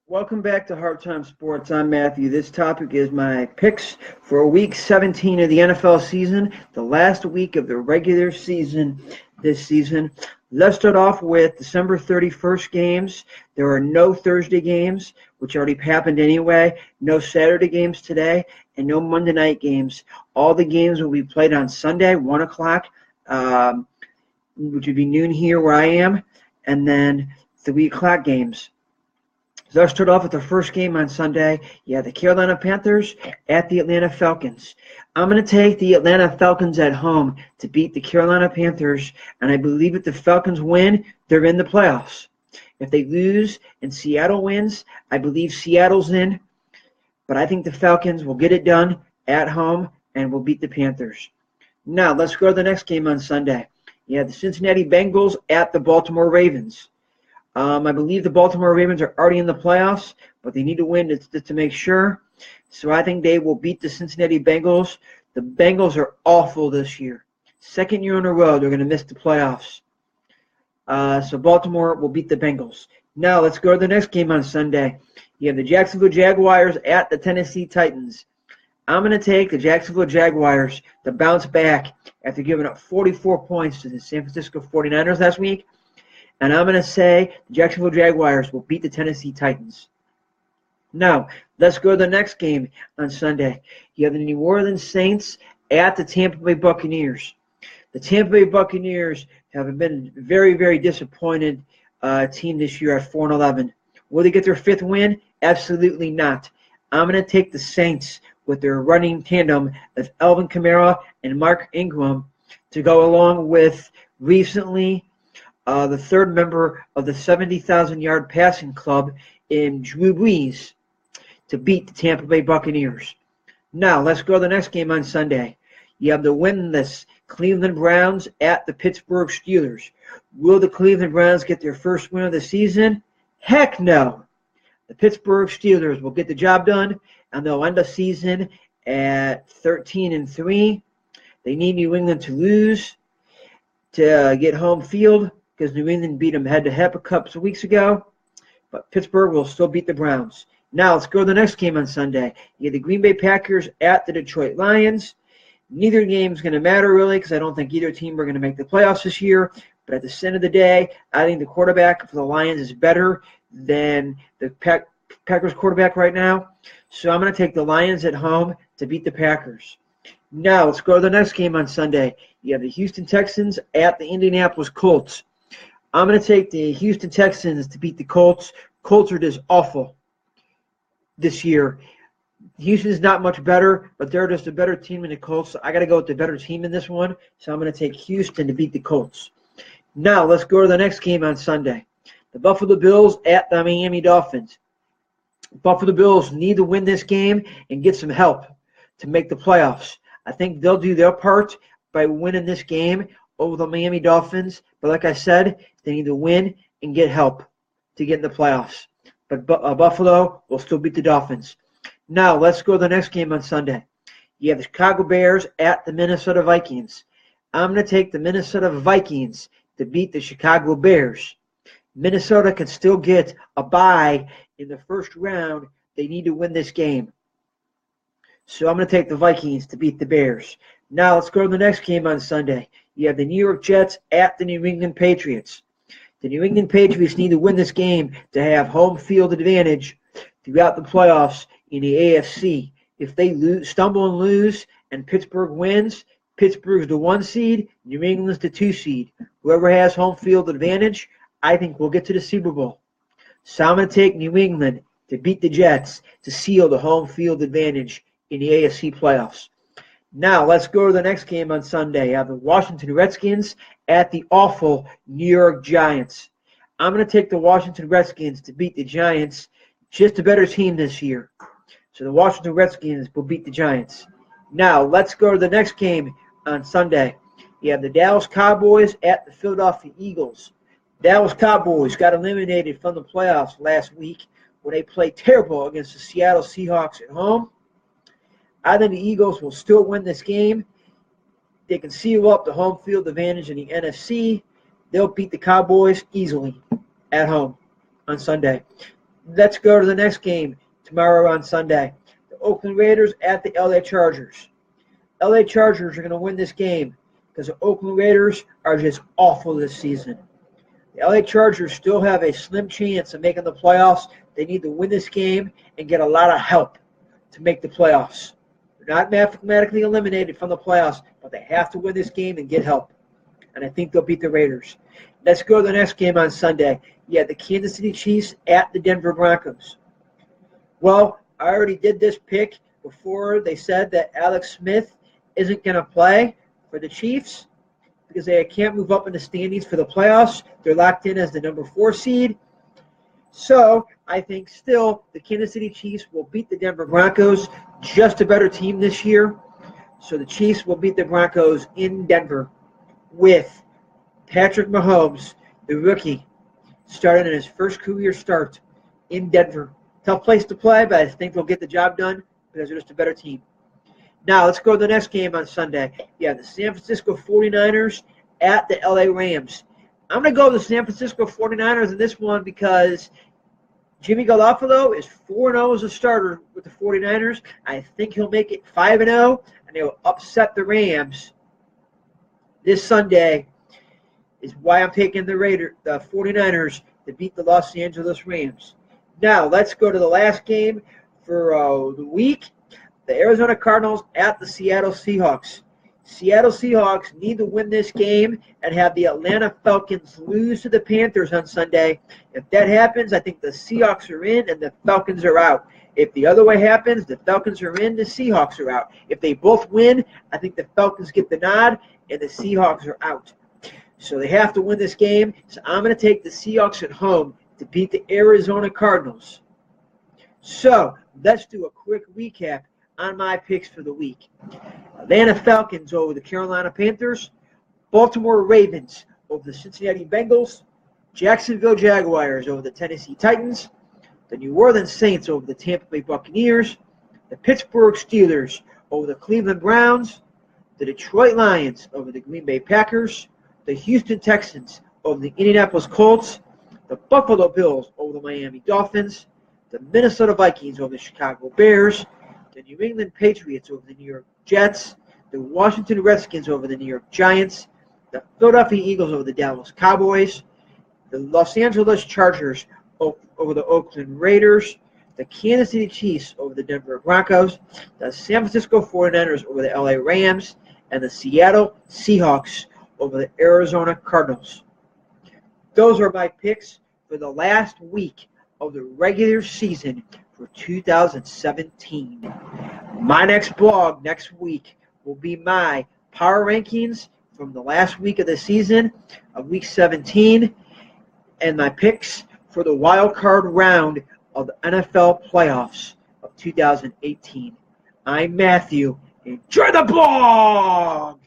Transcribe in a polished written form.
Welcome back to Hard Time Sports. I'm Matthew. This topic is my picks for week 17 of the NFL season, the last week of the regular season this season. Let's start off with December 31st games. There are no Thursday games, which already happened anyway, no Saturday games today, and no Monday night games. All the games will be played on Sunday, 1 o'clock, which would be noon here where I am, and then 3 o'clock games. So let's start off with the first game on Sunday. The Carolina Panthers at the Atlanta Falcons. I'm going to take the Atlanta Falcons at home to beat the Carolina Panthers, and I believe if the Falcons win, they're in the playoffs. If they lose and Seattle wins, I believe Seattle's in, but I think the Falcons will get it done at home and will beat the Panthers. Now, let's go to the next game on Sunday. The Cincinnati Bengals at the Baltimore Ravens. I believe the Baltimore Ravens are already in the playoffs, but they need to win to make sure. So I think they will beat the Cincinnati Bengals. The Bengals are awful this year. Second year in a row, they're going to miss the playoffs. So Baltimore will beat the Bengals. Now let's go to the next game on Sunday. You have the Jacksonville Jaguars at the Tennessee Titans. I'm going to take the Jacksonville Jaguars to bounce back after giving up 44 points to the San Francisco 49ers last week. And I'm going to say the Jacksonville Jaguars will beat the Tennessee Titans. Now, let's go to the next game on Sunday. You have the New Orleans Saints at the Tampa Bay Buccaneers. The Tampa Bay Buccaneers have been a very, very disappointed team this year at 4-11. Will they get their fifth win? Absolutely not. I'm going to take the Saints with their running tandem of Alvin Kamara and Mark Ingram to go along with recently the third member of the 70,000-yard passing club in Drew Brees to beat the Tampa Bay Buccaneers. Now, let's go to the next game on Sunday. You have the winless Cleveland Browns at the Pittsburgh Steelers. Will the Cleveland Browns get their first win of the season? Heck no. The Pittsburgh Steelers will get the job done, and they'll end the season at 13-3. They need New England to lose to get home field, because New England beat them head-to-head a couple of weeks ago. But Pittsburgh will still beat the Browns. Now, let's go to the next game on Sunday. You have the Green Bay Packers at the Detroit Lions. Neither game is going to matter, really, because I don't think either team are going to make the playoffs this year. But at the end of the day, I think the quarterback for the Lions is better than the Packers quarterback right now. So I'm going to take the Lions at home to beat the Packers. Now, let's go to the next game on Sunday. You have the Houston Texans at the Indianapolis Colts. I'm going to take the Houston Texans to beat the Colts. Colts are just awful this year. Houston is not much better, but they're just a better team than the Colts. So I got to go with the better team in this one. So I'm going to take Houston to beat the Colts. Now let's go to the next game on Sunday. The Buffalo Bills at the Miami Dolphins. Buffalo Bills need to win this game and get some help to make the playoffs. I think they'll do their part by winning this game over the Miami Dolphins. But like I said, they need to win and get help to get in the playoffs. But Buffalo will still beat the Dolphins. Now, let's go to the next game on Sunday. You have the Chicago Bears at the Minnesota Vikings. I'm going to take the Minnesota Vikings to beat the Chicago Bears. Minnesota can still get a bye in the first round. They need to win this game. So I'm going to take the Vikings to beat the Bears. Now, let's go to the next game on Sunday. You have the New York Jets at the New England Patriots. The New England Patriots need to win this game to have home field advantage throughout the playoffs in the AFC. If they stumble and lose and Pittsburgh wins, Pittsburgh's the 1 seed, New England's the 2 seed. Whoever has home field advantage, I think will get to the Super Bowl. So I'm going to take New England to beat the Jets to seal the home field advantage in the AFC playoffs. Now, let's go to the next game on Sunday. You have the Washington Redskins at the awful New York Giants. I'm going to take the Washington Redskins to beat the Giants, just a better team this year. So the Washington Redskins will beat the Giants. Now, let's go to the next game on Sunday. You have the Dallas Cowboys at the Philadelphia Eagles. Dallas Cowboys got eliminated from the playoffs last week when they played terrible against the Seattle Seahawks at home. I think the Eagles will still win this game. They can seal up the home field advantage in the NFC. They'll beat the Cowboys easily at home on Sunday. Let's go to the next game tomorrow on Sunday. The Oakland Raiders at the LA Chargers. LA Chargers are going to win this game because the Oakland Raiders are just awful this season. The LA Chargers still have a slim chance of making the playoffs. They need to win this game and get a lot of help to make the playoffs. They're not mathematically eliminated from the playoffs, but they have to win this game and get help. And I think they'll beat the Raiders. Let's go to the next game on Sunday. Yeah, the Kansas City Chiefs at the Denver Broncos. Well, I already did this pick before they said that Alex Smith isn't going to play for the Chiefs because they can't move up in the standings for the playoffs. They're locked in as the number 4 seed. So I think still the Kansas City Chiefs will beat the Denver Broncos, just a better team this year. So the Chiefs will beat the Broncos in Denver with Patrick Mahomes, the rookie, starting in his first career start in Denver. Tough place to play, but I think they'll get the job done because they're just a better team. Now, let's go to the next game on Sunday. Yeah, the San Francisco 49ers at the LA Rams. I'm going to go with the San Francisco 49ers in this one because Jimmy Garoppolo is 4-0 as a starter with the 49ers. I think he'll make it 5-0, and they will upset the Rams this Sunday is why I'm taking the 49ers to beat the Los Angeles Rams. Now, let's go to the last game for the week. The Arizona Cardinals at the Seattle Seahawks. Seattle Seahawks need to win this game and have the Atlanta Falcons lose to the Panthers on Sunday. If that happens, I think the Seahawks are in and the Falcons are out. If the other way happens, the Falcons are in, the Seahawks are out. If they both win, I think the Falcons get the nod and the Seahawks are out. So they have to win this game. So I'm going to take the Seahawks at home to beat the Arizona Cardinals. So let's do a quick recap on my picks for the week. Atlanta Falcons over the Carolina Panthers. Baltimore Ravens over the Cincinnati Bengals. Jacksonville Jaguars over the Tennessee Titans. The New Orleans Saints over the Tampa Bay Buccaneers. The Pittsburgh Steelers over the Cleveland Browns. The Detroit Lions over the Green Bay Packers. The Houston Texans over the Indianapolis Colts. The Buffalo Bills over the Miami Dolphins. The Minnesota Vikings over the Chicago Bears. The New England Patriots over the New York Jets. The Washington Redskins over the New York Giants. The Philadelphia Eagles over the Dallas Cowboys. The Los Angeles Chargers over the Oakland Raiders. The Kansas City Chiefs over the Denver Broncos. The San Francisco 49ers over the LA Rams. And the Seattle Seahawks over the Arizona Cardinals. Those are my picks for the last week of the regular season for 2017. My next blog next week will be my power rankings from the last week of the season of week 17 and my picks for the wild card round of the NFL playoffs of 2018. I'm Matthew. Enjoy the blog!